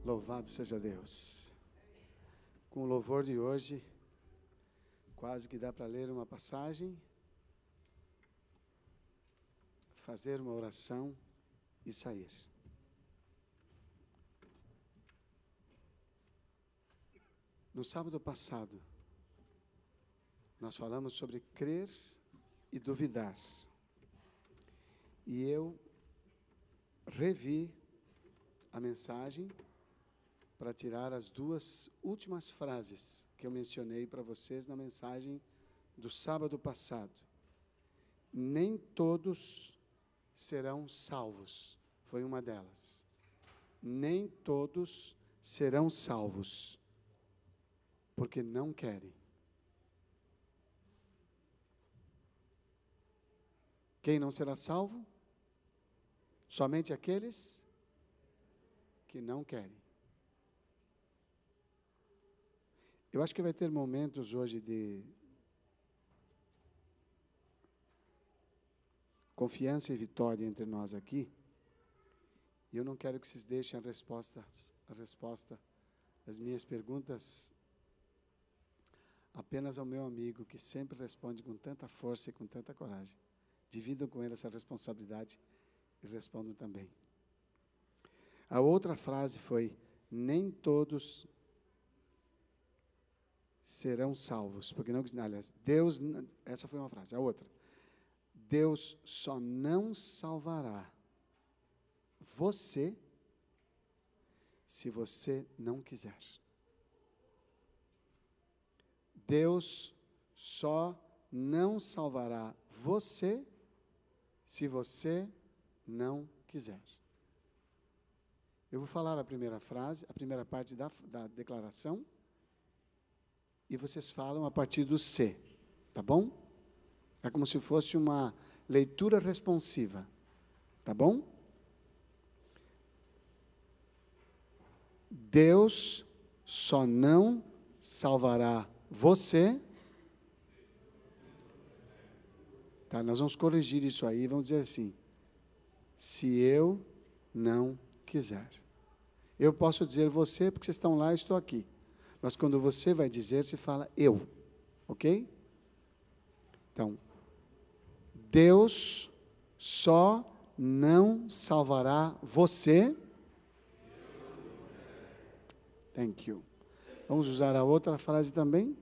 Louvado seja Deus. Com o louvor de hoje, quase que dá para ler uma passagem, fazer uma oração e sair. No sábado passado, nós falamos sobre crer e duvidar. E eu revi a mensagem para tirar as duas últimas frases que eu mencionei para vocês na mensagem do sábado passado. Nem todos serão salvos, foi uma delas. Nem todos serão salvos, porque não querem. Quem não será salvo? Somente aqueles que não querem. Eu acho que vai ter momentos hoje de confiança e vitória entre nós aqui. E eu não quero que vocês deixem a resposta às minhas perguntas apenas ao meu amigo, que sempre responde com tanta força e com tanta coragem. Dividam com ele essa responsabilidade e respondam também. A outra frase foi: nem todos serão salvos, porque não, aliás, Deus, essa foi uma frase. A outra: Deus só não salvará você se você não quiser. Deus só não salvará você se você não quiser. Eu vou falar a primeira frase, a primeira parte da declaração, e vocês falam a partir do C, tá bom? É como se fosse uma leitura responsiva, tá bom? Deus só não salvará você. Tá, nós vamos corrigir isso aí, vamos dizer assim: se eu não quiser. Eu posso dizer você, porque vocês estão lá, eu estou aqui. Mas quando você vai dizer, se fala eu, ok? Então, Deus só não salvará você. Thank you. Vamos usar a outra frase também.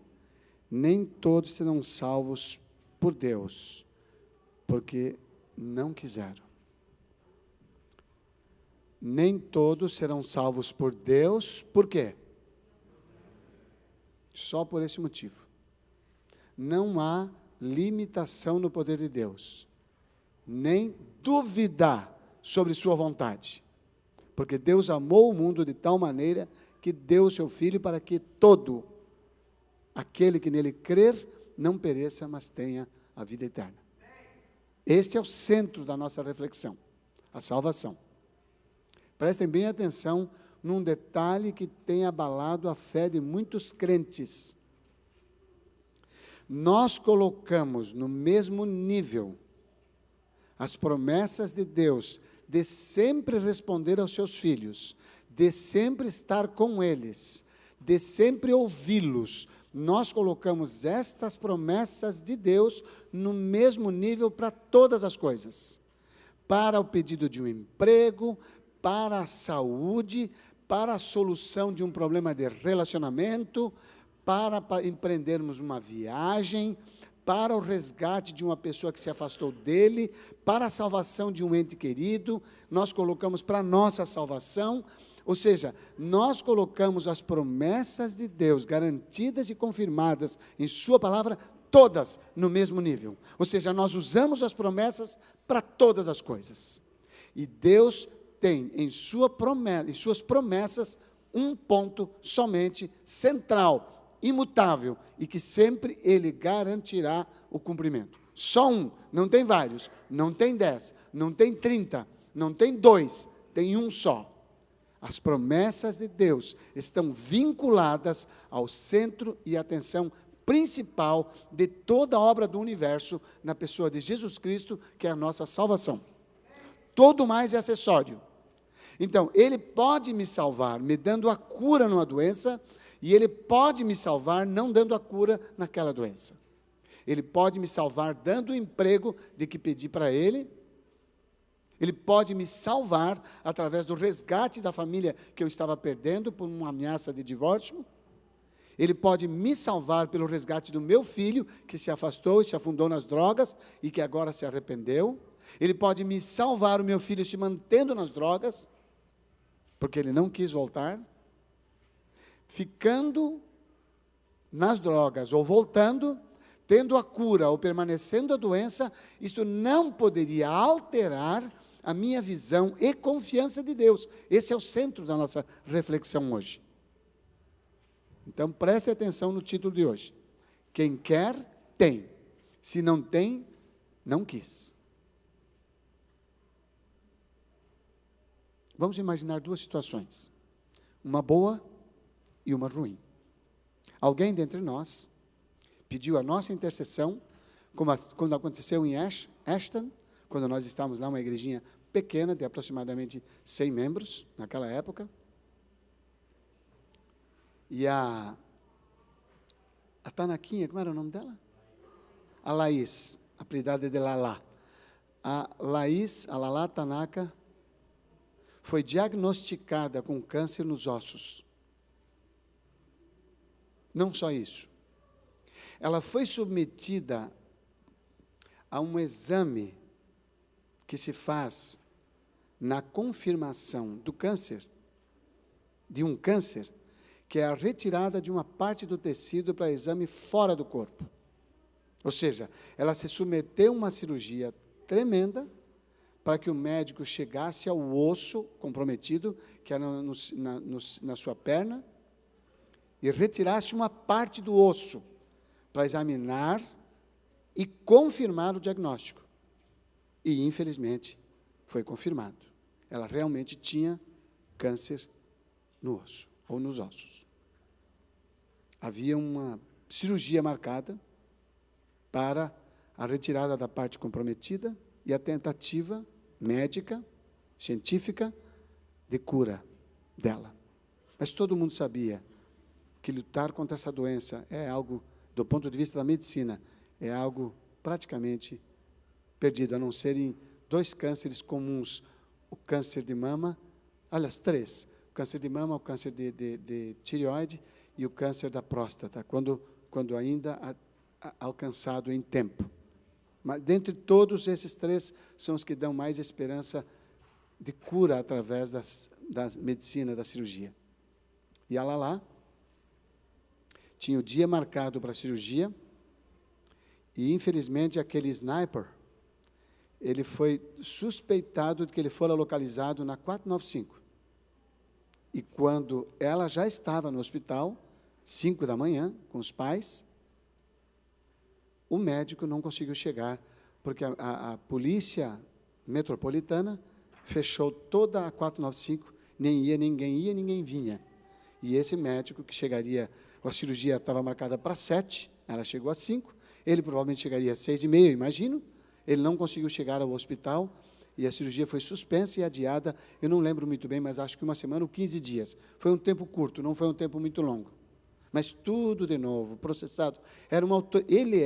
Nem todos serão salvos por Deus, porque não quiseram. Nem todos serão salvos por Deus, por quê? Só por esse motivo. Não há limitação no poder de Deus, nem duvidar sobre sua vontade, porque Deus amou o mundo de tal maneira que deu o seu Filho para que todo aquele que nele crer não pereça, mas tenha a vida eterna. Este é o centro da nossa reflexão, a salvação. Prestem bem atenção num detalhe que tem abalado a fé de muitos crentes. Nós colocamos no mesmo nível as promessas de Deus, de sempre responder aos seus filhos, de sempre estar com eles, de sempre ouvi-los. Nós colocamos estas promessas de Deus no mesmo nível para todas as coisas. Para o pedido de um emprego, para a saúde, para a solução de um problema de relacionamento, para empreendermos uma viagem, para o resgate de uma pessoa que se afastou dele, para a salvação de um ente querido, nós colocamos para a nossa salvação, ou seja, nós colocamos as promessas de Deus, garantidas e confirmadas em sua palavra, todas no mesmo nível. Ou seja, nós usamos as promessas para todas as coisas. E Deus tem em suas promessas um ponto somente central, imutável, e que sempre Ele garantirá o cumprimento. Só um, não tem vários, não tem 10, não tem 30, não tem 2, tem um só. As promessas de Deus estão vinculadas ao centro e atenção principal de toda a obra do universo, na pessoa de Jesus Cristo, que é a nossa salvação. Todo mais é acessório. Então, Ele pode me salvar me dando a cura numa doença, e Ele pode me salvar não dando a cura naquela doença. Ele pode me salvar dando o emprego de que pedi para Ele. Ele pode me salvar através do resgate da família que eu estava perdendo por uma ameaça de divórcio. Ele pode me salvar pelo resgate do meu filho, que se afastou e se afundou nas drogas e que agora se arrependeu. Ele pode me salvar, o meu filho se mantendo nas drogas, porque ele não quis voltar. Ficando nas drogas ou voltando, tendo a cura ou permanecendo a doença, isso não poderia alterar a minha visão e confiança de Deus. Esse é o centro da nossa reflexão hoje. Então, preste atenção no título de hoje. Quem quer, tem. Se não tem, não quis. Vamos imaginar duas situações. Uma boa e uma ruim. Alguém dentre nós pediu a nossa intercessão, como quando aconteceu em Ashton, quando nós estávamos lá, uma igrejinha pequena, de aproximadamente 100 membros, naquela época. E a Tanaquinha, como era o nome dela? A Laís, apelidada de Lala. A Laís, a Lala Tanaka, foi diagnosticada com câncer nos ossos. Não só isso. Ela foi submetida a um exame que se faz na confirmação do câncer, de um câncer, que é a retirada de uma parte do tecido para exame fora do corpo. Ou seja, ela se submeteu a uma cirurgia tremenda para que o médico chegasse ao osso comprometido, que era na sua perna, e retirasse uma parte do osso para examinar e confirmar o diagnóstico. E, infelizmente, foi confirmado. Ela realmente tinha câncer no osso, ou nos ossos. Havia uma cirurgia marcada para a retirada da parte comprometida e a tentativa médica, científica, de cura dela. Mas todo mundo sabia que lutar contra essa doença é algo, do ponto de vista da medicina, é algo praticamente perdido, a não ser em 2 cânceres comuns, o câncer de mama, aliás, 3, o câncer de mama, o câncer de tireoide e o câncer da próstata, quando ainda alcançado em tempo. Mas, dentre todos esses 3, são os que dão mais esperança de cura através da medicina, da cirurgia. E a Lala tinha o dia marcado para a cirurgia, e, infelizmente, aquele sniper, ele foi suspeitado de que ele fora localizado na 495. E quando ela já estava no hospital, 5 da manhã, com os pais, o médico não conseguiu chegar, porque a polícia metropolitana fechou toda a 495, ninguém ia, ninguém vinha. E esse médico que chegaria, a cirurgia estava marcada para 7, ela chegou às 5, ele provavelmente chegaria às 6h30, imagino. Ele não conseguiu chegar ao hospital e a cirurgia foi suspensa e adiada, eu não lembro muito bem, mas acho que 1 semana ou 15 dias. Foi um tempo curto, não foi um tempo muito longo. Mas tudo de novo, processado. Ele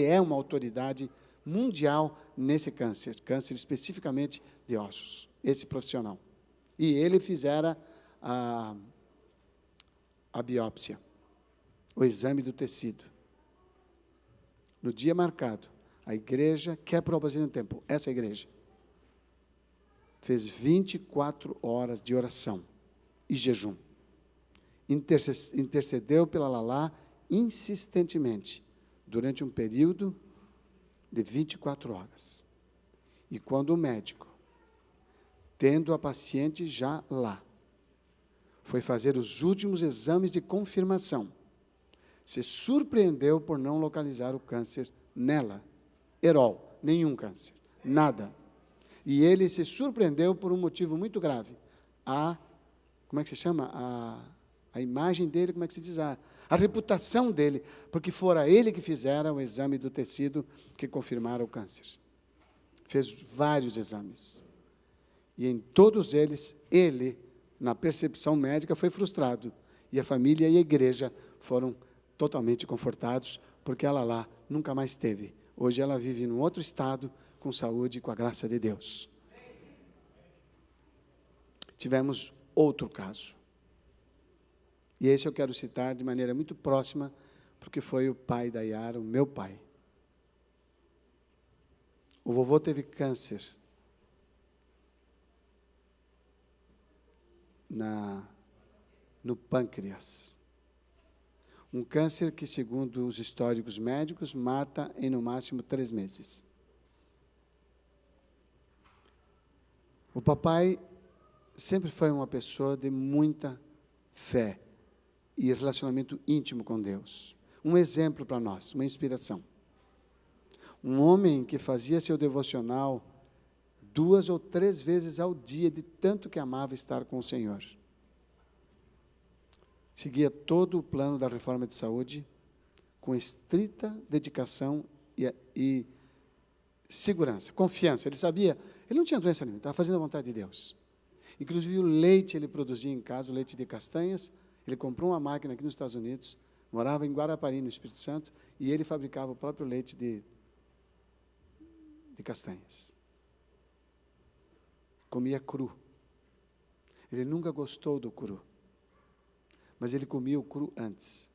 é uma autoridade mundial nesse câncer especificamente de ossos, esse profissional. E ele fizera a biópsia, o exame do tecido. No dia marcado, a igreja, que é propósito no tempo, essa igreja, fez 24 horas de oração e jejum. Intercedeu pela Lala insistentemente, durante um período de 24 horas. E quando o médico, tendo a paciente já lá, foi fazer os últimos exames de confirmação, se surpreendeu por não localizar o câncer nela. Herol, nenhum câncer, nada. E ele se surpreendeu por um motivo muito grave. Como é que se chama? A imagem dele, como é que se diz? A reputação dele, porque fora ele que fizera o exame do tecido que confirmara o câncer. Fez vários exames. E em todos eles, ele, na percepção médica, foi frustrado. E a família e a igreja foram totalmente confortados, porque ela lá nunca mais teve. Hoje ela vive num outro estado, com saúde e com a graça de Deus. Tivemos outro caso. E esse eu quero citar de maneira muito próxima, porque foi o pai da Yara, o meu pai. O vovô teve câncer no pâncreas. Um câncer que, segundo os históricos médicos, mata em no máximo 3 meses. O papai sempre foi uma pessoa de muita fé e relacionamento íntimo com Deus. Um exemplo para nós, uma inspiração. Um homem que fazia seu devocional 2 ou 3 vezes ao dia, de tanto que amava estar com o Senhor. Seguia todo o plano da reforma de saúde, com estrita dedicação e segurança, confiança. Ele sabia, ele não tinha doença nenhuma, estava fazendo a vontade de Deus. Inclusive o leite ele produzia em casa, o leite de castanhas. Ele comprou uma máquina aqui nos Estados Unidos, morava em Guarapari, no Espírito Santo, e ele fabricava o próprio leite de castanhas. Comia cru. Ele nunca gostou do cru, mas ele comia o cru antes.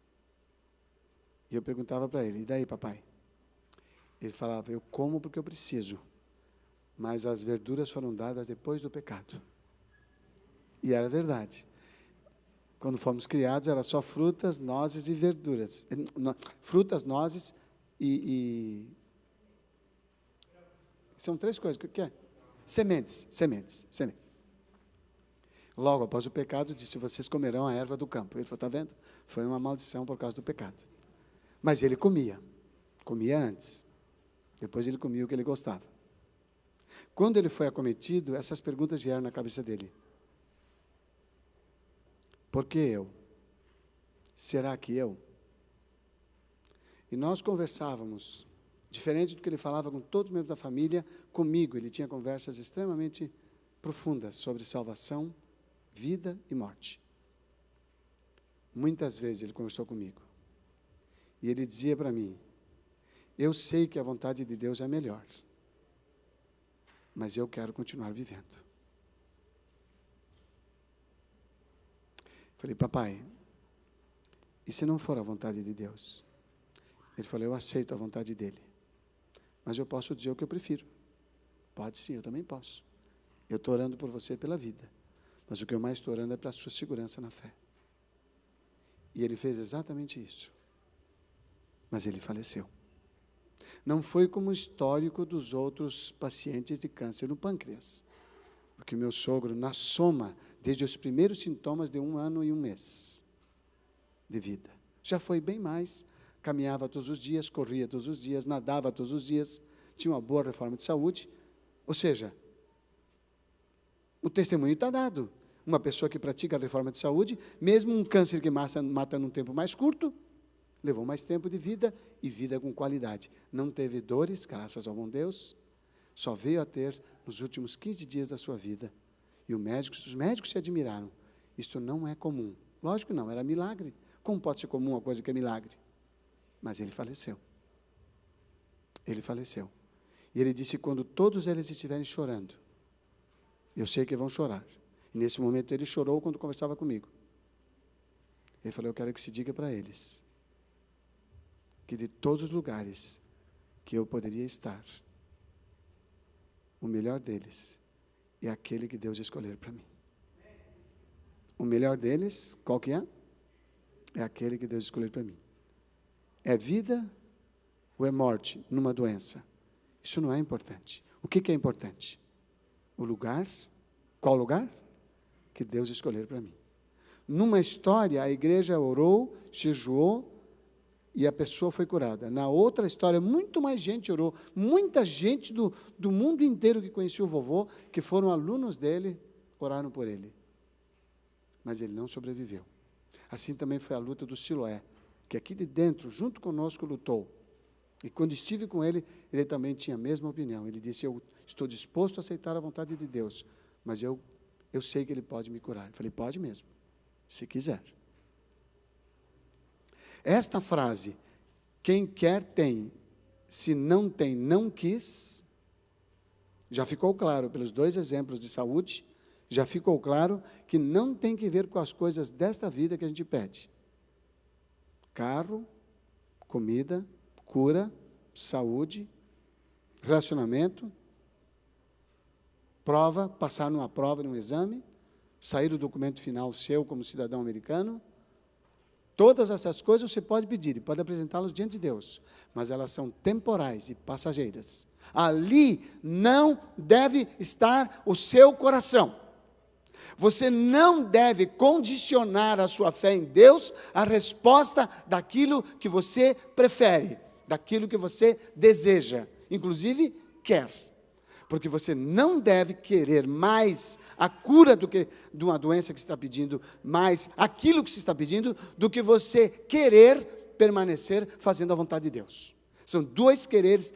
E eu perguntava para ele, e daí, papai? Ele falava, eu como porque eu preciso, mas as verduras foram dadas depois do pecado. E era verdade. Quando fomos criados, era só frutas, nozes e verduras. Frutas, nozes e são 3 coisas. O que é? Sementes. Logo após o pecado, disse, vocês comerão a erva do campo. Ele falou, está vendo? Foi uma maldição por causa do pecado. Mas ele comia antes. Depois ele comia o que ele gostava. Quando ele foi acometido, essas perguntas vieram na cabeça dele. Por que eu? Será que eu? E nós conversávamos, diferente do que ele falava com todos os membros da família, comigo ele tinha conversas extremamente profundas sobre salvação, vida e morte. Muitas vezes ele conversou comigo. E ele dizia para mim, eu sei que a vontade de Deus é melhor, mas eu quero continuar vivendo. Falei, papai, e se não for a vontade de Deus? Ele falou, eu aceito a vontade dele, mas eu posso dizer o que eu prefiro. Pode sim, eu também posso. Eu estou orando por você pela vida, mas o que eu mais estou orando é para a sua segurança na fé. E ele fez exatamente isso. Mas ele faleceu. Não foi como o histórico dos outros pacientes de câncer no pâncreas. Porque meu sogro, na soma, desde os primeiros sintomas de 1 ano e 1 mês de vida, já foi bem mais, caminhava todos os dias, corria todos os dias, nadava todos os dias, tinha uma boa reforma de saúde. Ou seja, o testemunho está dado. Uma pessoa que pratica a reforma de saúde, mesmo um câncer que mata num tempo mais curto, levou mais tempo de vida e vida com qualidade. Não teve dores, graças ao bom Deus, só veio a ter nos últimos 15 dias da sua vida. E os médicos se admiraram. Isso não é comum. Lógico que não, era milagre. Como pode ser comum uma coisa que é milagre? Mas ele faleceu. Ele faleceu. E ele disse, quando todos eles estiverem chorando, eu sei que vão chorar. E nesse momento ele chorou quando conversava comigo. Ele falou, eu quero que se diga para eles, que de todos os lugares que eu poderia estar, o melhor deles é aquele que Deus escolher para mim. O melhor deles, qual que é? É aquele que Deus escolher para mim. É vida ou é morte numa doença? Isso não é importante. O que é importante? O lugar. Qual lugar? Que Deus escolher para mim. Numa história, a igreja orou, jejuou, e a pessoa foi curada. Na outra história, muito mais gente orou. Muita gente do mundo inteiro que conhecia o vovô, que foram alunos dele, oraram por ele. Mas ele não sobreviveu. Assim também foi a luta do Siloé, que aqui de dentro, junto conosco, lutou. E quando estive com ele, ele também tinha a mesma opinião. Ele disse, eu estou disposto a aceitar a vontade de Deus, mas eu sei que Ele pode me curar. Eu falei, pode mesmo, se quiser. Esta frase, quem quer tem, se não tem, não quis, já ficou claro pelos 2 exemplos de saúde, já ficou claro que não tem que ver com as coisas desta vida que a gente pede. Carro, comida, cura, saúde, relacionamento, prova, passar numa prova, num exame, sair o documento final seu como cidadão americano. Todas essas coisas você pode pedir e pode apresentá-las diante de Deus, mas elas são temporais e passageiras. Ali não deve estar o seu coração. Você não deve condicionar a sua fé em Deus à resposta daquilo que você prefere, daquilo que você deseja, inclusive quer. Porque você não deve querer mais a cura do que de uma doença que você está pedindo, mais aquilo que você está pedindo, do que você querer permanecer fazendo a vontade de Deus. São dois quereres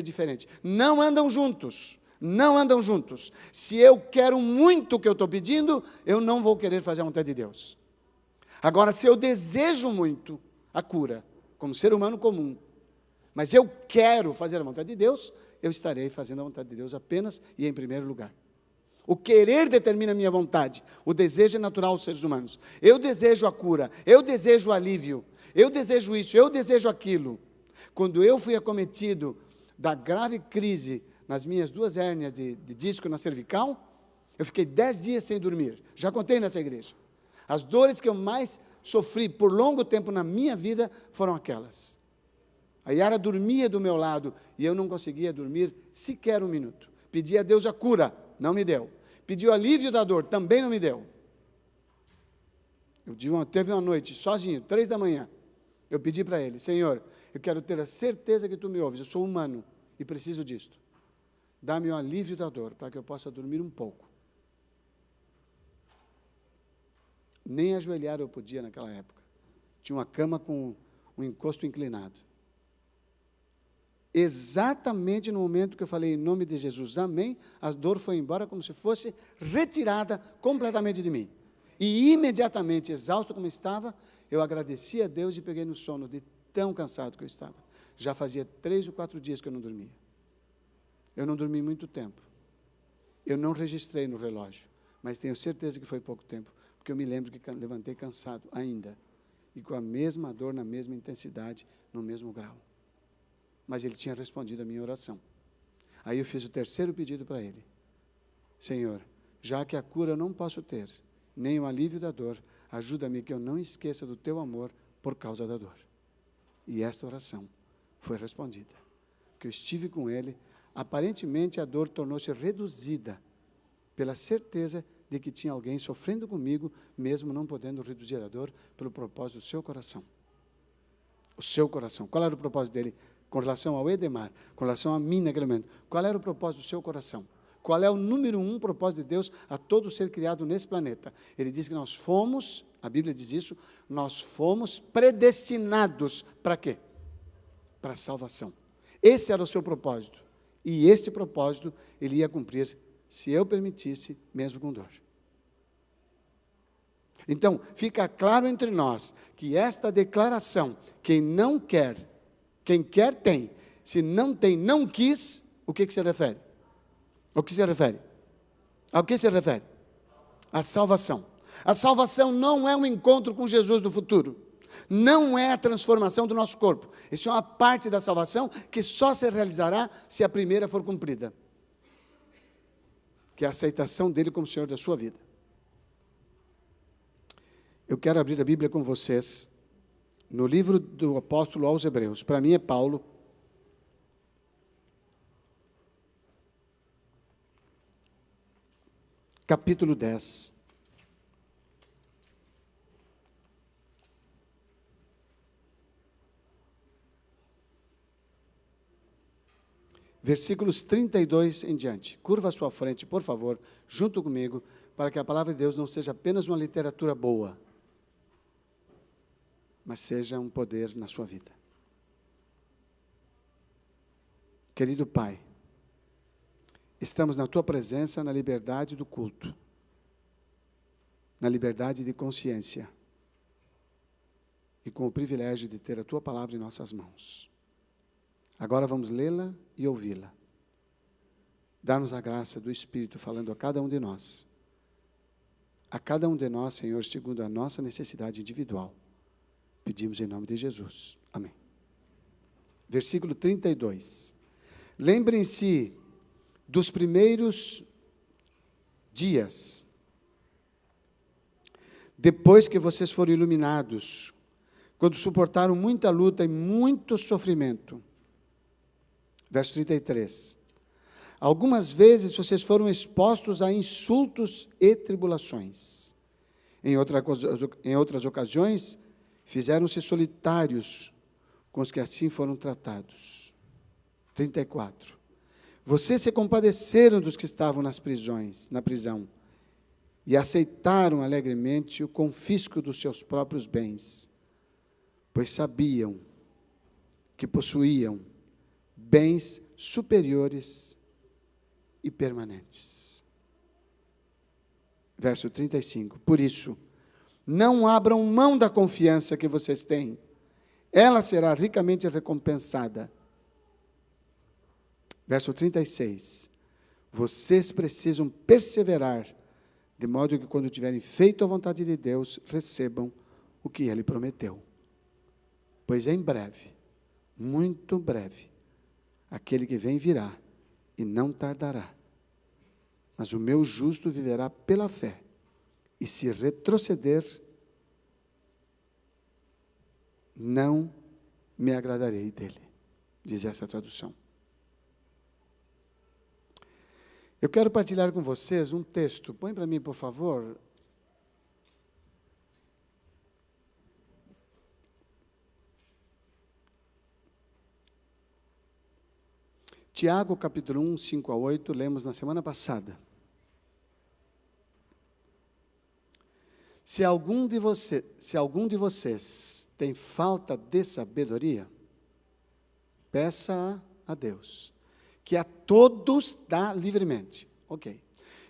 diferentes. Não andam juntos. Não andam juntos. Se eu quero muito o que eu estou pedindo, eu não vou querer fazer a vontade de Deus. Agora, se eu desejo muito a cura, como ser humano comum, mas eu quero fazer a vontade de Deus, eu estarei fazendo a vontade de Deus apenas e em primeiro lugar. O querer determina a minha vontade, o desejo é natural aos seres humanos. Eu desejo a cura, eu desejo o alívio, eu desejo isso, eu desejo aquilo. Quando eu fui acometido da grave crise nas minhas 2 hérnias de disco na cervical, eu fiquei 10 dias sem dormir. Já contei nessa igreja. As dores que eu mais sofri por longo tempo na minha vida foram aquelas. A Yara dormia do meu lado e eu não conseguia dormir sequer 1 minuto. Pedi a Deus a cura, não me deu. Pedi o alívio da dor, também não me deu. Teve uma noite, sozinho, 3 da manhã, eu pedi para Ele, Senhor, eu quero ter a certeza que Tu me ouves, eu sou humano e preciso disto. Dá-me o alívio da dor, para que eu possa dormir um pouco. Nem ajoelhar eu podia naquela época. Tinha uma cama com um encosto inclinado. Exatamente no momento que eu falei em nome de Jesus, amém, a dor foi embora como se fosse retirada completamente de mim. E imediatamente, exausto como estava, eu agradeci a Deus e peguei no sono de tão cansado que eu estava. Já fazia 3 ou 4 dias que eu não dormia. Eu não dormi muito tempo. Eu não registrei no relógio, mas tenho certeza que foi pouco tempo, porque eu me lembro que levantei cansado ainda, e com a mesma dor, na mesma intensidade, no mesmo grau. Mas Ele tinha respondido a minha oração. Aí eu fiz o 3º pedido para Ele. Senhor, já que a cura eu não posso ter, nem o alívio da dor, ajuda-me que eu não esqueça do Teu amor por causa da dor. E esta oração foi respondida. Porque eu estive com Ele, aparentemente a dor tornou-se reduzida, pela certeza de que tinha alguém sofrendo comigo, mesmo não podendo reduzir a dor, pelo propósito do seu coração. O seu coração. Qual era o propósito dele? Com relação ao Edemar, com relação a mim naquele momento, qual era o propósito do seu coração? Qual é o número 1 propósito de Deus a todo ser criado nesse planeta? Ele diz que nós fomos, a Bíblia diz isso, nós fomos predestinados para quê? Para a salvação. Esse era o seu propósito. E este propósito ele ia cumprir, se eu permitisse, mesmo com dor. Então, fica claro entre nós que esta declaração, quem não quer, quem quer tem, se não tem, não quis, o que se refere? O que se refere? Ao que se refere? A salvação. A salvação não é um encontro com Jesus no futuro. Não é a transformação do nosso corpo. Isso é uma parte da salvação que só se realizará se a primeira for cumprida. Que é a aceitação dele como Senhor da sua vida. Eu quero abrir a Bíblia com vocês no livro do apóstolo aos Hebreus. Para mim é Paulo. Capítulo 10. Versículos 32 em diante. Curva a sua frente, por favor, junto comigo, para que a palavra de Deus não seja apenas uma literatura boa, mas seja um poder na sua vida. Querido Pai, estamos na tua presença na liberdade do culto, na liberdade de consciência e com o privilégio de ter a tua palavra em nossas mãos. Agora vamos lê-la e ouvi-la. Dá-nos a graça do Espírito falando a cada um de nós. A cada um de nós, Senhor, segundo a nossa necessidade individual. Pedimos em nome de Jesus. Amém. Versículo 32. Lembrem-se dos primeiros dias, depois que vocês foram iluminados, quando suportaram muita luta e muito sofrimento. Verso 33. Algumas vezes vocês foram expostos a insultos e tribulações. Em outras ocasiões, fizeram-se solitários com os que assim foram tratados. 34. Vocês se compadeceram dos que estavam na prisão, e aceitaram alegremente o confisco dos seus próprios bens, pois sabiam que possuíam bens superiores e permanentes. Verso 35. Por isso, não abram mão da confiança que vocês têm. Ela será ricamente recompensada. Verso 36. Vocês precisam perseverar, de modo que quando tiverem feito a vontade de Deus, recebam o que Ele prometeu. Pois em breve, muito breve, aquele que vem virá e não tardará. Mas o meu justo viverá pela fé, e se retroceder, não me agradarei dele, diz essa tradução. Eu quero partilhar com vocês um texto. Põe para mim, por favor. Tiago, capítulo 1, 5 a 8, lemos na semana passada. Se algum de vocês tem falta de sabedoria, peça a Deus, que a todos dá livremente. Ok.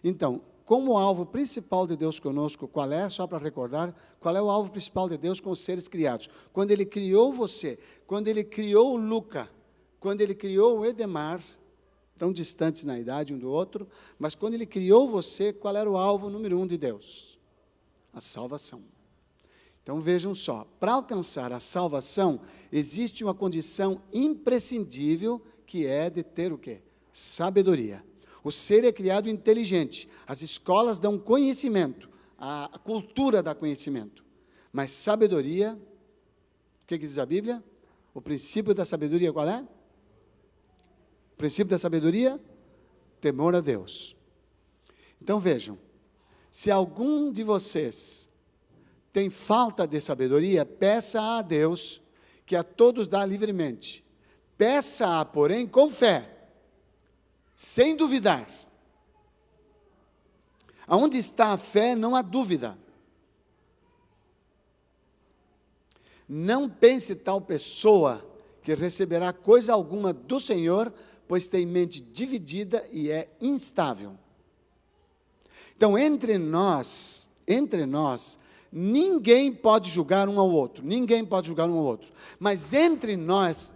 Então, como o alvo principal de Deus conosco, qual é? Só para recordar, qual é o alvo principal de Deus com os seres criados? Quando Ele criou você, quando Ele criou o Luca, quando Ele criou o Edemar, tão distantes na idade um do outro, mas quando Ele criou você, qual era o alvo número 1 de Deus? A salvação. Então vejam só, para alcançar a salvação, existe uma condição imprescindível, que é de ter o quê? Sabedoria. O ser é criado inteligente, as escolas dão conhecimento, a cultura dá conhecimento, mas sabedoria, o que diz a Bíblia? O princípio da sabedoria qual é? O princípio da sabedoria? Temor a Deus. Então vejam, se algum de vocês tem falta de sabedoria, peça a Deus, que a todos dá livremente. Peça-a, porém, com fé, sem duvidar. Aonde está a fé, não há dúvida. Não pense tal pessoa que receberá coisa alguma do Senhor, pois tem mente dividida e é instável. Então, entre nós, ninguém pode julgar um ao outro, mas entre nós,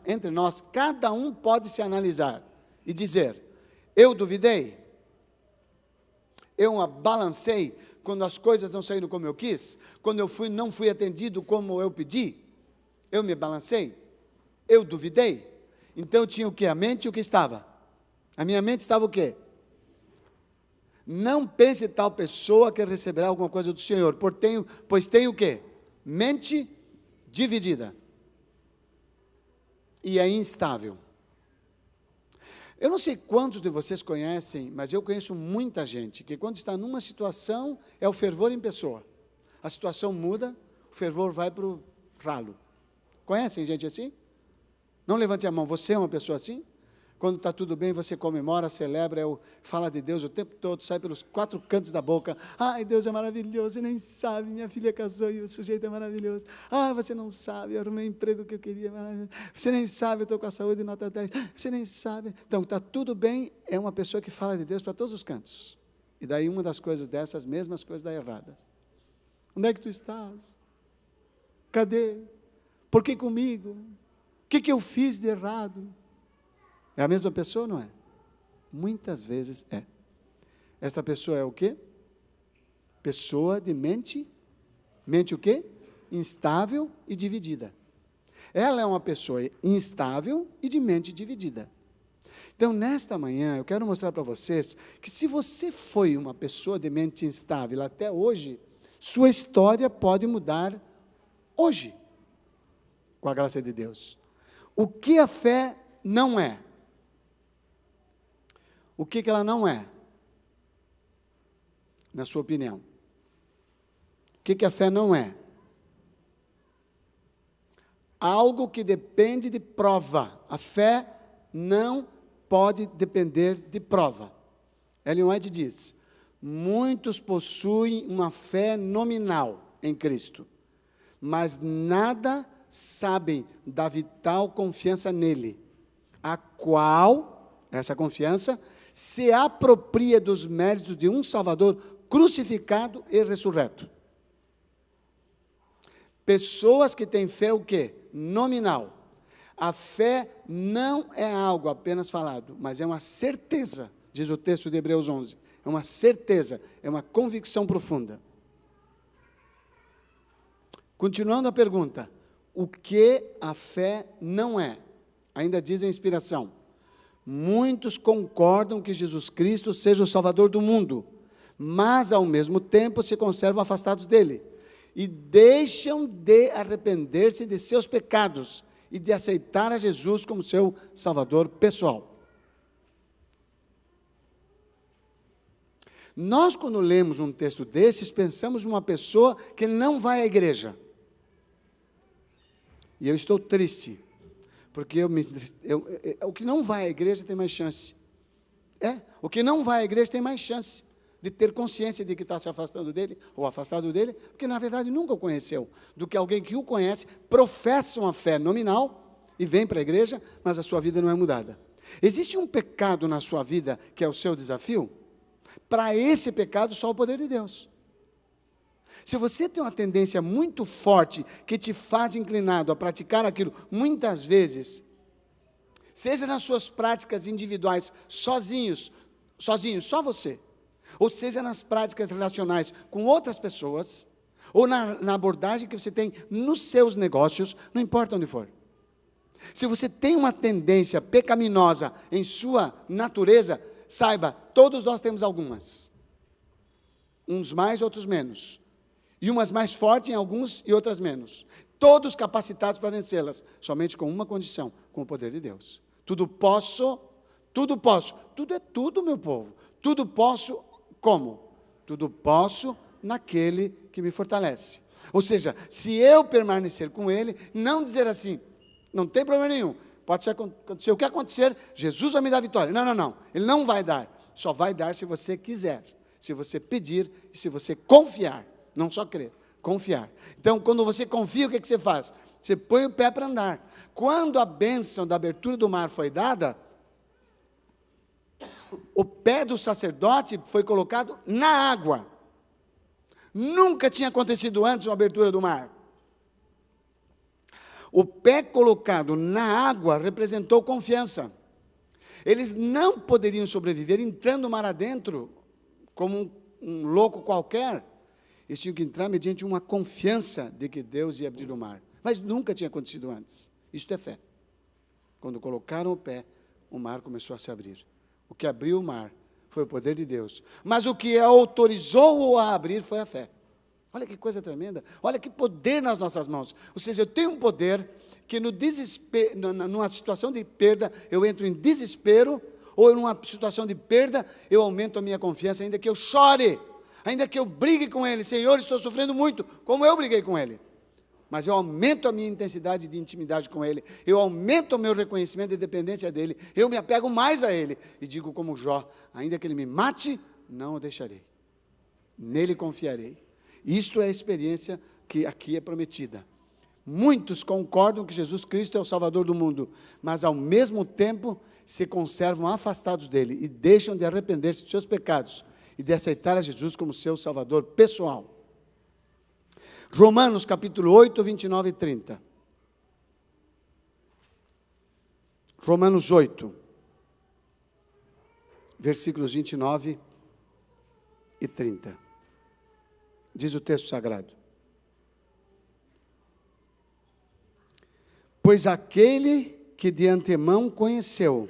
cada um pode se analisar e dizer, eu duvidei, eu balancei, quando as coisas não saíram como eu quis, quando não fui atendido como eu pedi, eu me balancei, eu duvidei, então eu tinha o que? A mente e o que estava? A minha mente estava o quê? Não pense tal pessoa que receberá alguma coisa do Senhor, pois tem o quê? Mente dividida. E é instável. Eu não sei quantos de vocês conhecem, mas eu conheço muita gente, que quando está numa situação, é o fervor em pessoa. A situação muda, o fervor vai para o ralo. Conhecem gente assim? Não levante a mão, você é uma pessoa assim? Quando está tudo bem, você comemora, celebra, fala de Deus o tempo todo, sai pelos 4 cantos da boca. Ai, Deus é maravilhoso, você nem sabe, minha filha casou e o sujeito é maravilhoso. Ah, você não sabe, eu arrumei o emprego que eu queria, maravilhoso. Você nem sabe, eu estou com a saúde nota 10. Você nem sabe. Então, está tudo bem, é uma pessoa que fala de Deus para todos os cantos. E daí uma das coisas dessas, mesmas coisas dá erradas. Onde é que tu estás? Cadê? Por que comigo? O que eu fiz de errado? É a mesma pessoa, não é? Muitas vezes é. Esta pessoa é o quê? Pessoa de mente o quê? Instável e dividida. Ela é uma pessoa instável e de mente dividida. Então, nesta manhã, eu quero mostrar para vocês que se você foi uma pessoa de mente instável até hoje, sua história pode mudar hoje, com a graça de Deus. O que a fé não é? O que ela não é? Na sua opinião. O que a fé não é? Algo que depende de prova. A fé não pode depender de prova. Ellen White diz: muitos possuem uma fé nominal em Cristo, mas nada sabem da vital confiança nele, a qual, essa confiança, se apropria dos méritos de um Salvador crucificado e ressurreto. Pessoas que têm fé o quê? Nominal. A fé não é algo apenas falado, mas é uma certeza, diz o texto de Hebreus 11. É uma certeza, é uma convicção profunda. Continuando a pergunta, o que a fé não é? Ainda diz a inspiração: muitos concordam que Jesus Cristo seja o Salvador do mundo, mas ao mesmo tempo se conservam afastados dele, e deixam de arrepender-se de seus pecados, e de aceitar a Jesus como seu Salvador pessoal. Nós, quando lemos um texto desses, pensamos em uma pessoa que não vai à igreja. E eu estou triste, porque o que não vai à igreja tem mais chance. O que não vai à igreja tem mais chance de ter consciência de que está se afastando dele, ou afastado dele, porque na verdade nunca o conheceu, do que alguém que o conhece, professa uma fé nominal, e vem para a igreja, mas a sua vida não é mudada. Existe um pecado na sua vida, que é o seu desafio? Para esse pecado, só o poder de Deus. Se você tem uma tendência muito forte, que te faz inclinado a praticar aquilo, muitas vezes, seja nas suas práticas individuais, sozinho, só você, ou seja nas práticas relacionais com outras pessoas, ou na abordagem que você tem nos seus negócios, não importa onde for. Se você tem uma tendência pecaminosa em sua natureza, saiba, todos nós temos algumas. Uns mais, outros menos. E umas mais fortes em alguns e outras menos. Todos capacitados para vencê-las, somente com uma condição, com o poder de Deus. Tudo posso, tudo é tudo, meu povo. Tudo posso, como? Tudo posso naquele que me fortalece. Ou seja, se eu permanecer com ele, não dizer assim, não tem problema nenhum, pode acontecer o que acontecer, Jesus vai me dar vitória. Não, ele não vai dar, só vai dar se você quiser, se você pedir e se você confiar, não só crer, confiar. Então, quando você confia, o que você faz? Você põe o pé para andar. Quando a bênção da abertura do mar foi dada, o pé do sacerdote foi colocado na água. Nunca tinha acontecido antes uma abertura do mar. O pé colocado na água representou confiança. Eles não poderiam sobreviver entrando no mar adentro, como um louco qualquer. Eles tinham que entrar mediante uma confiança de que Deus ia abrir o mar. Mas nunca tinha acontecido antes. Isto é fé. Quando colocaram o pé, o mar começou a se abrir. O que abriu o mar foi o poder de Deus. Mas o que autorizou-o a abrir foi a fé. Olha que coisa tremenda. Olha que poder nas nossas mãos. Ou seja, eu tenho um poder que no desespero, numa situação de perda, eu entro em desespero, ou numa situação de perda, eu aumento a minha confiança, ainda que eu chore, ainda que eu brigue com ele. Senhor, estou sofrendo muito, como eu briguei com ele. mas eu aumento a minha intensidade de intimidade com Ele, eu aumento o meu reconhecimento de dependência dEle, eu me apego mais a Ele, e digo como Jó, ainda que Ele me mate, não o deixarei, nele confiarei. Isto é a experiência que aqui é prometida. Muitos concordam que Jesus Cristo é o Salvador do mundo, mas ao mesmo tempo se conservam afastados dele e deixam de arrepender-se dos seus pecados e de aceitar a Jesus como seu Salvador pessoal. Romanos capítulo 8, 29 e 30. Romanos 8, versículos 29 e 30. Diz o texto sagrado: pois aquele que de antemão conheceu,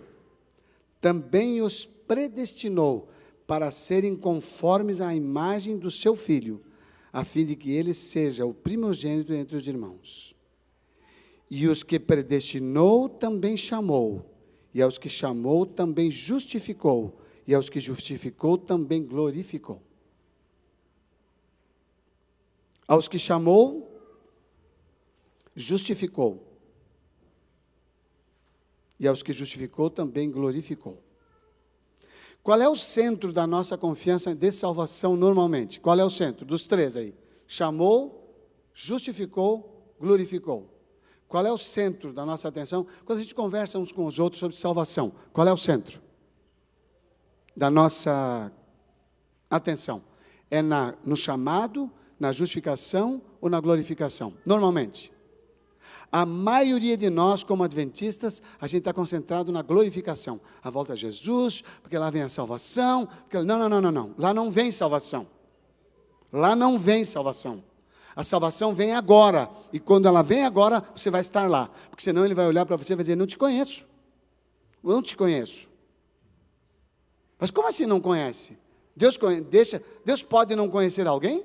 também os predestinou para serem conformes à imagem do seu Filho, a fim de que ele seja o primogênito entre os irmãos. E os que predestinou também chamou, e aos que chamou também justificou, e aos que justificou também glorificou. Aos que chamou, justificou, e aos que justificou também glorificou. Qual é o centro da nossa confiança de salvação normalmente? Qual é o centro? Dos três aí. Chamou, justificou, glorificou. Qual é o centro da nossa atenção? Quando a gente conversa uns com os outros sobre salvação, qual é o centro da nossa atenção? É no chamado, na justificação ou na glorificação? Normalmente. A maioria de nós, como adventistas, a gente está concentrado na glorificação. A volta a Jesus, porque lá vem a salvação. Não. Lá não vem salvação. Lá não vem salvação. A salvação vem agora. E quando ela vem agora, você vai estar lá. Porque senão ele vai olhar para você e vai dizer, não te conheço. Eu não te conheço. Mas como assim não conhece? Deus pode não conhecer alguém?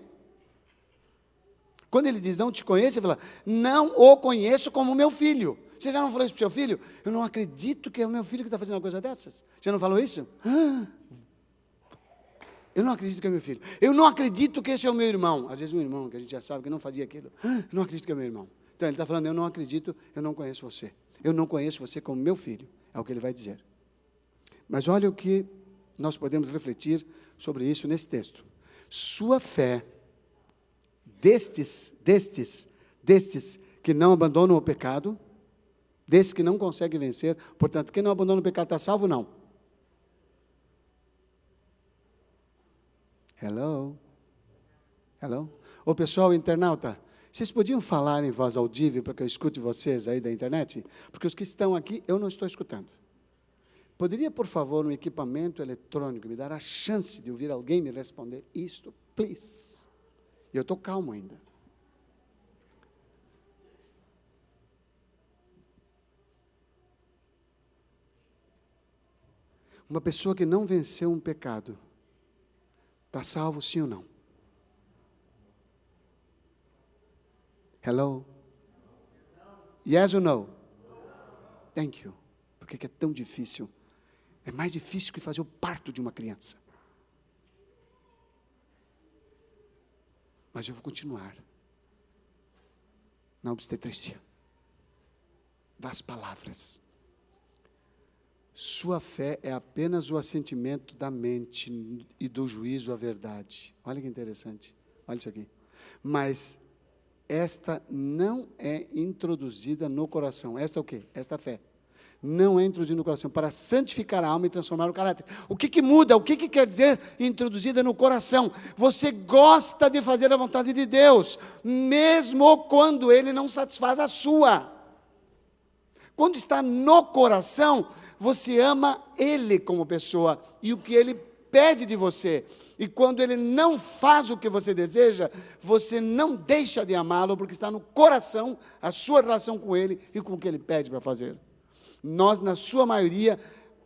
Quando ele diz, não te conheço, ele fala, não o conheço como meu filho. Você já não falou isso para o seu filho? Eu não acredito que é o meu filho que está fazendo uma coisa dessas. Já não falou isso? Eu não acredito que é meu filho. Eu não acredito que esse é o meu irmão. Às vezes um irmão que a gente já sabe que não fazia aquilo. Eu não acredito que é meu irmão. Então ele está falando, eu não acredito, eu não conheço você. Eu não conheço você como meu filho. É o que ele vai dizer. Mas olha o que nós podemos refletir sobre isso nesse texto. Sua fé, destes que não abandonam o pecado, desses que não conseguem vencer, portanto, quem não abandona o pecado está salvo, não. Hello? Ô pessoal internauta, vocês podiam falar em voz audível para que eu escute vocês aí da internet? Porque os que estão aqui, eu não estou escutando. Poderia, por favor, um equipamento eletrônico me dar a chance de ouvir alguém me responder isto, please? E eu estou calmo ainda. Uma pessoa que não venceu um pecado, está salvo sim ou não? Hello? Yes or no? Thank you. Por que é tão difícil? É mais difícil que fazer o parto de uma criança. Mas eu vou continuar na obstetrícia das palavras. Sua fé é apenas o assentimento da mente e do juízo à verdade. Olha que interessante. Olha isso aqui. Mas esta não é introduzida no coração. Esta é o quê? Esta fé. Não é introduzida no coração para santificar a alma e transformar o caráter. O que muda? O que quer dizer introduzida no coração? Você gosta de fazer a vontade de Deus, mesmo quando Ele não satisfaz a sua. Quando está no coração, você ama Ele como pessoa e o que Ele pede de você. E quando Ele não faz o que você deseja, você não deixa de amá-lo, porque está no coração a sua relação com Ele e com o que Ele pede para fazer. Nós, na sua maioria,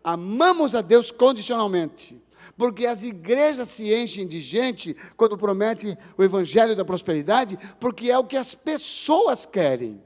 amamos a Deus condicionalmente, porque as igrejas se enchem de gente quando prometem o evangelho da prosperidade, porque é o que as pessoas querem.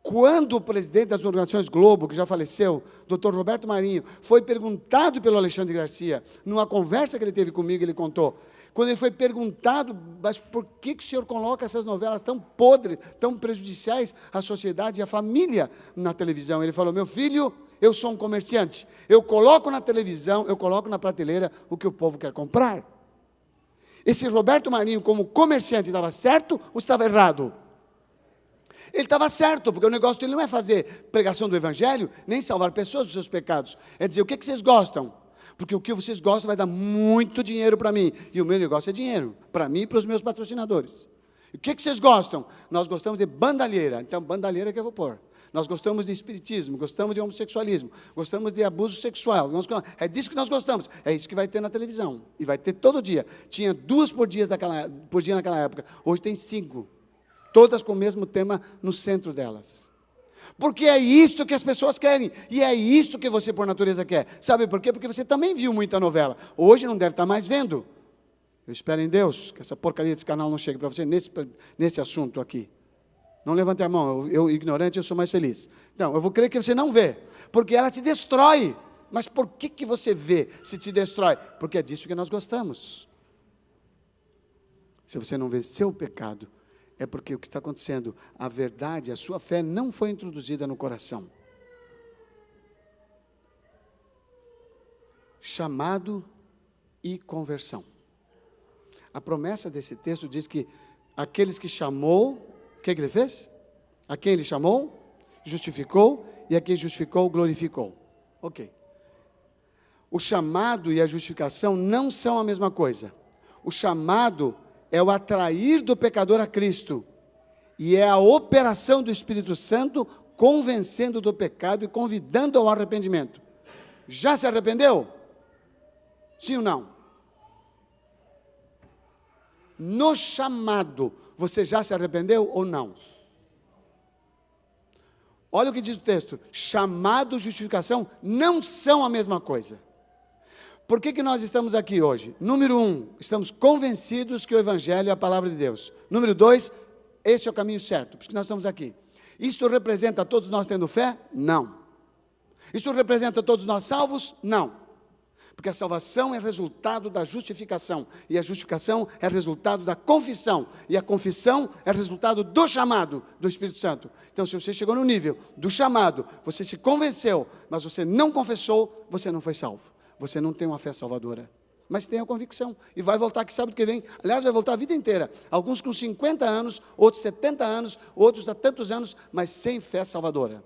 Quando o presidente das organizações Globo, que já faleceu, Dr. Roberto Marinho, foi perguntado pelo Alexandre Garcia, numa conversa que ele teve comigo, ele contou, quando ele foi perguntado, mas por que o senhor coloca essas novelas tão podres, tão prejudiciais à sociedade e à família na televisão? Ele falou, meu filho, eu sou um comerciante, eu coloco na televisão, eu coloco na prateleira o que o povo quer comprar. Esse Roberto Marinho, como comerciante, estava certo ou estava errado? Ele estava certo, porque o negócio dele não é fazer pregação do Evangelho, nem salvar pessoas dos seus pecados. É dizer, o que vocês gostam? Porque o que vocês gostam vai dar muito dinheiro para mim. E o meu negócio é dinheiro, para mim e para os meus patrocinadores. O que vocês gostam? Nós gostamos de bandalheira. Então, bandalheira que eu vou pôr. Nós gostamos de espiritismo, gostamos de homossexualismo, gostamos de abuso sexual. É disso que nós gostamos. É isso que vai ter na televisão. E vai ter todo dia. Tinha 2 por dia naquela época. Hoje tem 5. Todas com o mesmo tema no centro delas. Porque é isto que as pessoas querem. E é isto que você, por natureza, quer. Sabe por quê? Porque você também viu muita novela. Hoje não deve estar mais vendo. Eu espero em Deus que essa porcaria desse canal não chegue para você nesse assunto aqui. Não levante a mão. Eu ignorante, eu sou mais feliz. Não, eu vou crer que você não vê. Porque ela te destrói. Mas por que você vê se te destrói? Porque é disso que nós gostamos. Se você não venceu o pecado, é porque o que está acontecendo, a verdade, a sua fé não foi introduzida no coração. Chamado e conversão. A promessa desse texto diz que aqueles que chamou, o que ele fez? A quem ele chamou, justificou, e a quem justificou, glorificou. Ok. O chamado e a justificação não são a mesma coisa. O chamado é o atrair do pecador a Cristo, e é a operação do Espírito Santo convencendo do pecado e convidando ao arrependimento. Já se arrependeu? Sim ou não? No chamado, você já se arrependeu ou não? Olha o que diz o texto, chamado e justificação não são a mesma coisa. Por que nós estamos aqui hoje? Número 1, estamos convencidos que o Evangelho é a palavra de Deus. Número 2, esse é o caminho certo, porque nós estamos aqui. Isto representa todos nós tendo fé? Não. Isso representa todos nós salvos? Não. Porque a salvação é resultado da justificação, e a justificação é resultado da confissão, e a confissão é resultado do chamado do Espírito Santo. Então, se você chegou no nível do chamado, você se convenceu, mas você não confessou, você não foi salvo. Você não tem uma fé salvadora, mas tem a convicção, e vai voltar aqui sábado que vem, aliás vai voltar a vida inteira, alguns com 50 anos, outros 70 anos, outros há tantos anos, mas sem fé salvadora.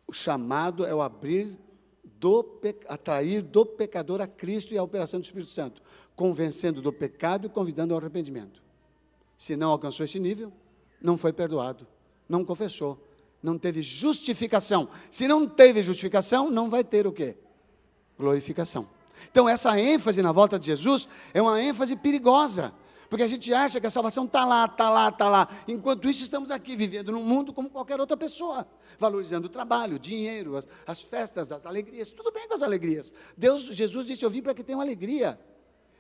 O chamado é o atrair do pecador a Cristo e a operação do Espírito Santo, convencendo do pecado e convidando ao arrependimento. Se não alcançou esse nível, não foi perdoado, não confessou, não teve justificação. Se não teve justificação, não vai ter o quê? Glorificação. Então essa ênfase na volta de Jesus é uma ênfase perigosa, porque a gente acha que a salvação está lá, está lá, está lá. Enquanto isso, estamos aqui vivendo num mundo como qualquer outra pessoa, valorizando o trabalho, o dinheiro, as festas, as alegrias. Tudo bem com as alegrias. Jesus disse, eu vim para que tenham alegria.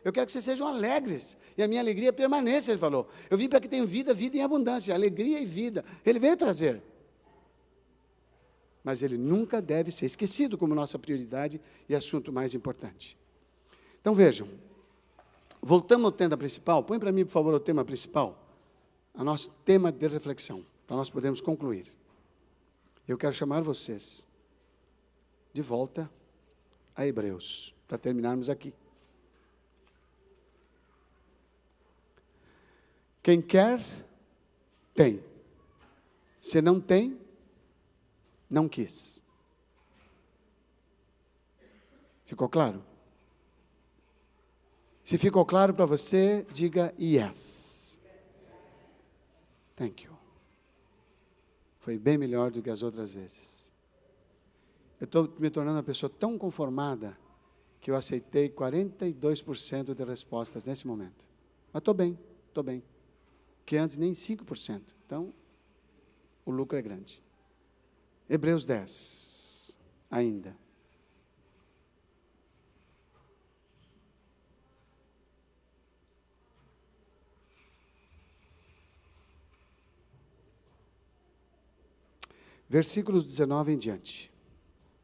Eu quero que vocês sejam alegres, e a minha alegria permaneça, ele falou. Eu vim para que tenham vida, vida em abundância, alegria e vida. Ele veio trazer. Mas ele nunca deve ser esquecido como nossa prioridade e assunto mais importante. Então vejam, voltamos ao tema principal. Põe para mim, por favor, o tema principal, o nosso tema de reflexão, para nós podermos concluir. Eu quero chamar vocês de volta a Hebreus, para terminarmos aqui. Quem quer, tem. Se não tem, não quis. Ficou claro? Se ficou claro para você, diga yes. Thank you. Foi bem melhor do que as outras vezes. Eu estou me tornando uma pessoa tão conformada que eu aceitei 42% de respostas nesse momento. Mas estou bem, estou bem. Que antes nem 5%. Então, o lucro é grande. Hebreus 10, ainda. Versículos 19 em diante.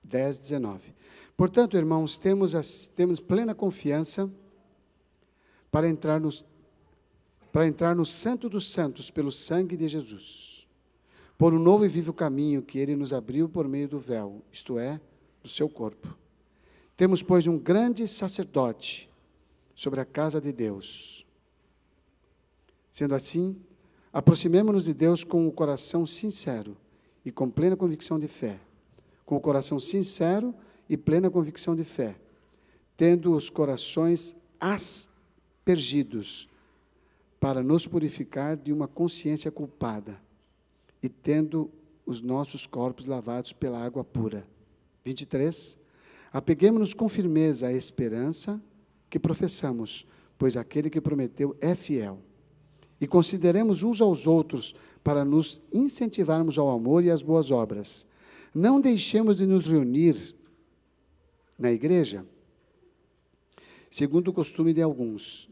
10, 19. Portanto, irmãos, temos plena confiança para entrar no Santo dos Santos pelo sangue de Jesus, por um novo e vivo caminho que Ele nos abriu por meio do véu, isto é, do seu corpo. Temos, pois, um grande sacerdote sobre a casa de Deus. Sendo assim, aproximemo-nos de Deus com o coração sincero e com plena convicção de fé. Com o coração sincero e plena convicção de fé, tendo os corações aspergidos para nos purificar de uma consciência culpada e tendo os nossos corpos lavados pela água pura. 23. Apeguemo-nos com firmeza à esperança que professamos, pois aquele que prometeu é fiel. E consideremos uns aos outros para nos incentivarmos ao amor e às boas obras. Não deixemos de nos reunir na igreja, segundo o costume de alguns,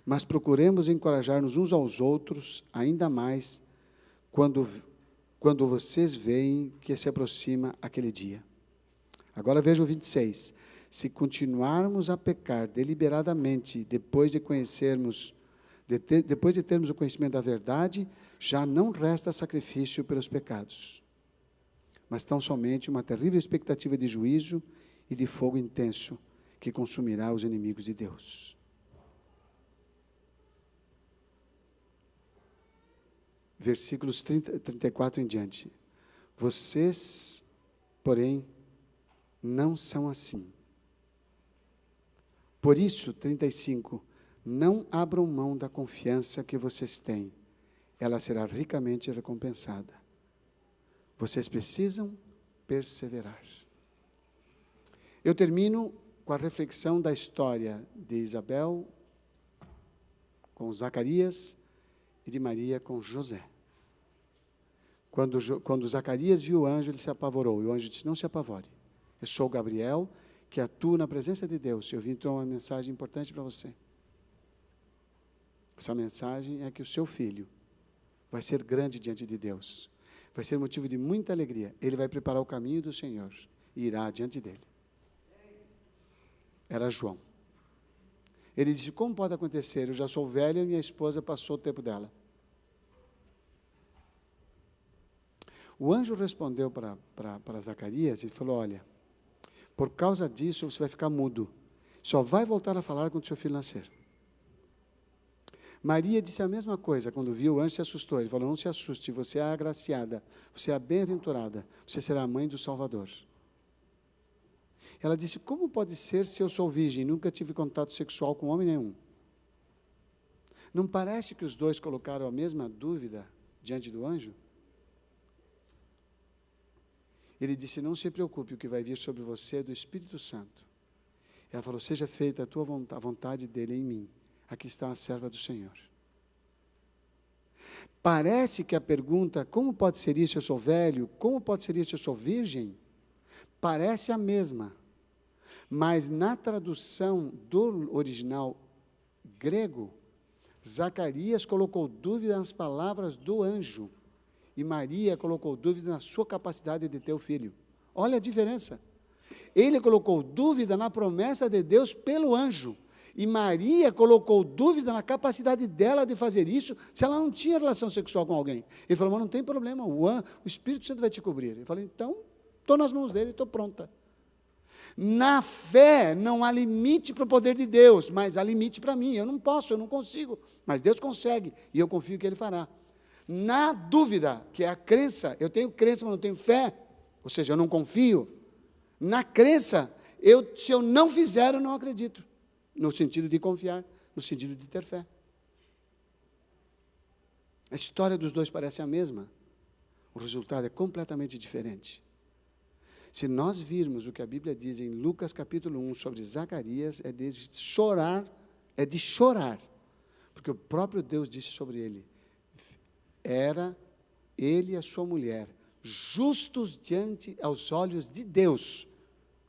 mas procuremos encorajar-nos uns aos outros, ainda mais quando vocês veem que se aproxima aquele dia. Agora veja o 26. Se continuarmos a pecar deliberadamente, depois de termos o conhecimento da verdade, já não resta sacrifício pelos pecados, mas tão somente uma terrível expectativa de juízo e de fogo intenso que consumirá os inimigos de Deus. Versículos 34 em diante. Vocês, porém, não são assim. Por isso, 35, não abram mão da confiança que vocês têm. Ela será ricamente recompensada. Vocês precisam perseverar. Eu termino com a reflexão da história de Isabel com Zacarias e de Maria com José. Quando Zacarias viu o anjo, ele se apavorou. E o anjo disse, não se apavore. Eu sou Gabriel, que atua na presença de Deus. Eu vim trazer uma mensagem importante para você. Essa mensagem é que o seu filho vai ser grande diante de Deus. Vai ser motivo de muita alegria. Ele vai preparar o caminho do Senhor e irá diante dele. Era João. Ele disse, como pode acontecer? Eu já sou velho e minha esposa passou o tempo dela. O anjo respondeu para Zacarias e falou, olha, por causa disso você vai ficar mudo. Só vai voltar a falar quando seu filho nascer. Maria disse a mesma coisa, quando viu o anjo se assustou. Ele falou, não se assuste, você é a agraciada, você é a bem-aventurada, você será a mãe do Salvador. Ela disse, como pode ser se eu sou virgem, nunca tive contato sexual com homem nenhum? Não parece que os dois colocaram a mesma dúvida diante do anjo? Ele disse, não se preocupe, o que vai vir sobre você é do Espírito Santo. Ela falou, seja feita a vontade dele em mim. Aqui está a serva do Senhor. Parece que a pergunta, como pode ser isso, eu sou velho? Como pode ser isso, eu sou virgem? Parece a mesma. Mas na tradução do original grego, Zacarias colocou dúvida nas palavras do anjo. E Maria colocou dúvida na sua capacidade de ter o filho. Olha a diferença. Ele colocou dúvida na promessa de Deus pelo anjo. E Maria colocou dúvida na capacidade dela de fazer isso, se ela não tinha relação sexual com alguém. Ele falou, mas não tem problema, o Espírito Santo vai te cobrir. Ele falou, então, estou nas mãos dele, estou pronta. Na fé, não há limite para o poder de Deus, mas há limite para mim. Eu não posso, eu não consigo, mas Deus consegue, e eu confio que Ele fará. Na dúvida, que é a crença, eu tenho crença, mas não tenho fé, ou seja, eu não confio. Na crença, se eu não fizer, eu não acredito. No sentido de confiar, no sentido de ter fé. A história dos dois parece a mesma. O resultado é completamente diferente. Se nós virmos o que a Bíblia diz em Lucas capítulo 1 sobre Zacarias, é de chorar, porque o próprio Deus disse sobre ele, era ele e a sua mulher, justos diante aos olhos de Deus.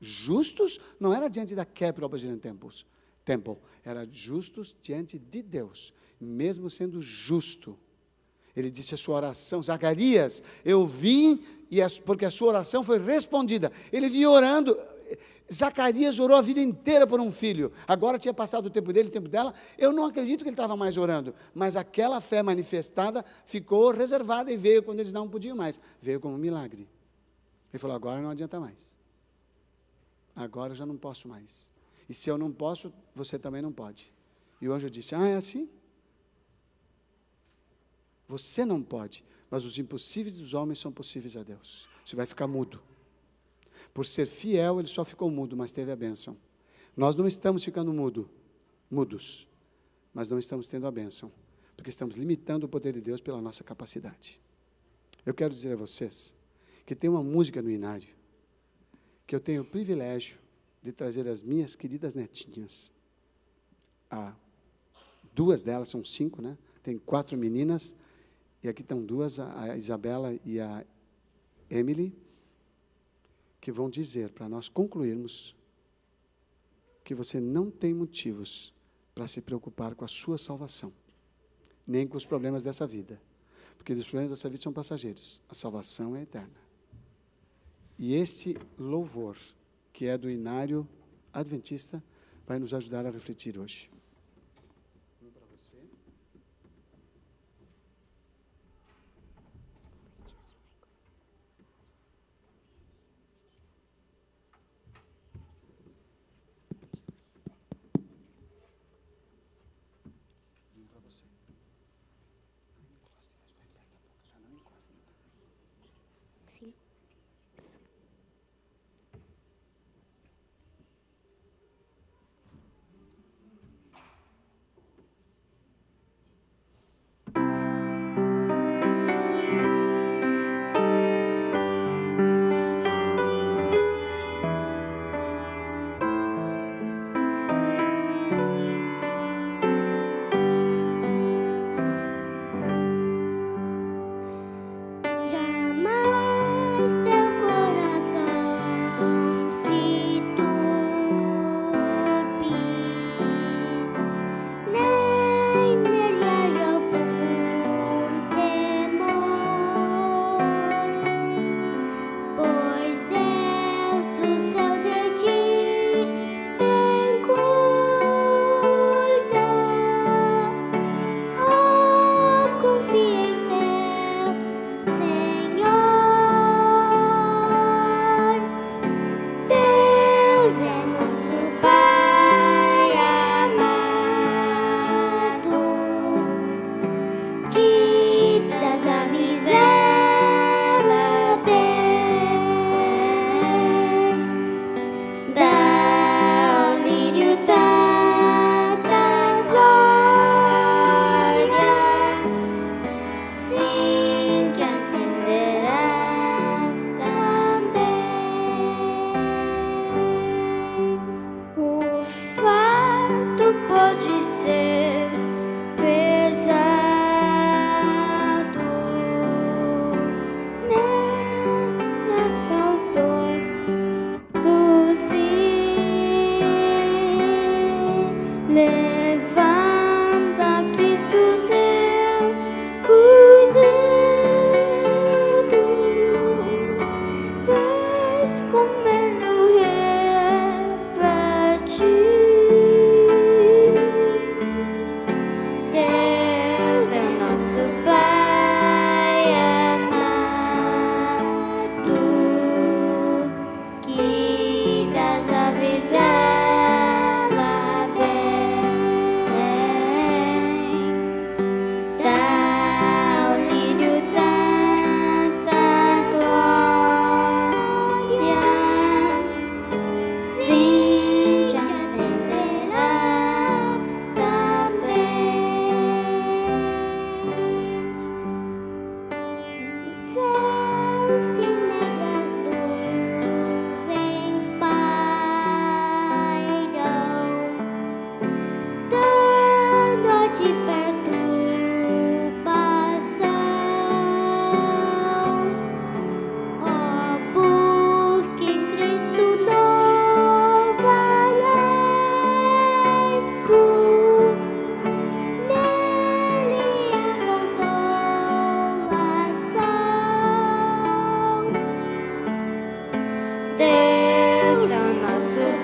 Justos não era diante da Capital President Temple, era justos diante de Deus. Mesmo sendo justo, Ele disse a sua oração, Zacarias, eu vim, porque a sua oração foi respondida. Ele vinha orando, Zacarias orou a vida inteira por um filho, agora tinha passado o tempo dele, o tempo dela, eu não acredito que ele estava mais orando, mas aquela fé manifestada ficou reservada e veio quando eles não podiam mais, veio como um milagre. Ele falou, agora não adianta mais, agora eu já não posso mais, e se eu não posso, você também não pode. E o anjo disse, é assim? Você não pode, mas os impossíveis dos homens são possíveis a Deus. Você vai ficar mudo. Por ser fiel, ele só ficou mudo, mas teve a bênção. Nós não estamos ficando mudos, mas não estamos tendo a bênção, porque estamos limitando o poder de Deus pela nossa capacidade. Eu quero dizer a vocês que tem uma música no Inário, que eu tenho o privilégio de trazer as minhas queridas netinhas. Duas delas, são 5, né? Tem 4 meninas, e aqui estão 2, a Isabela e a Emily, que vão dizer, para nós concluirmos, que você não tem motivos para se preocupar com a sua salvação, nem com os problemas dessa vida, porque os problemas dessa vida são passageiros, a salvação é eterna. E este louvor, que é do Inário Adventista, vai nos ajudar a refletir hoje.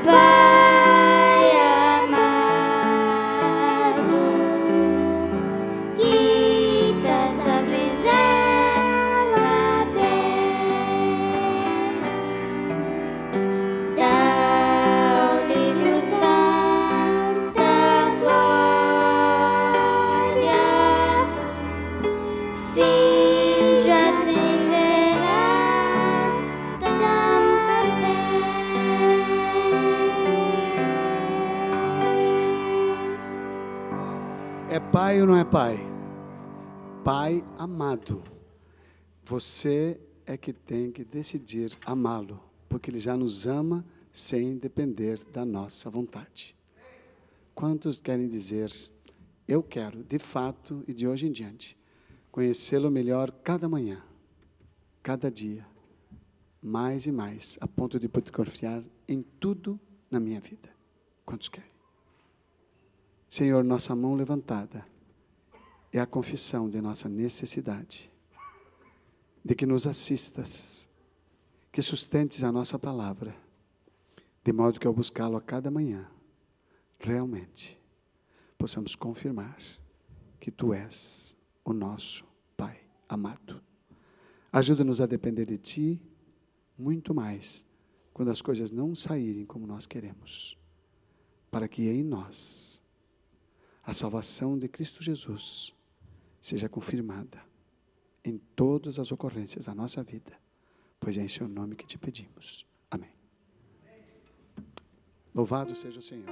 Pai amado, quitas a visela bela, dá-lhe tanta glória, sim, já atenderá É pai ou não é pai? Pai amado. Você é que tem que decidir amá-lo, porque Ele já nos ama sem depender da nossa vontade. Quantos querem dizer, eu quero, de fato e de hoje em diante, conhecê-lo melhor cada manhã, cada dia, mais e mais, a ponto de poder confiar em tudo na minha vida? Quantos querem? Senhor, nossa mão levantada é a confissão de nossa necessidade, de que nos assistas, que sustentes a nossa palavra, de modo que ao buscá-lo a cada manhã, realmente possamos confirmar que Tu és o nosso Pai amado. Ajuda-nos a depender de Ti muito mais quando as coisas não saírem como nós queremos, para que em nós a salvação de Cristo Jesus seja confirmada em todas as ocorrências da nossa vida, pois é em Seu nome que te pedimos. Amém. Louvado seja o Senhor.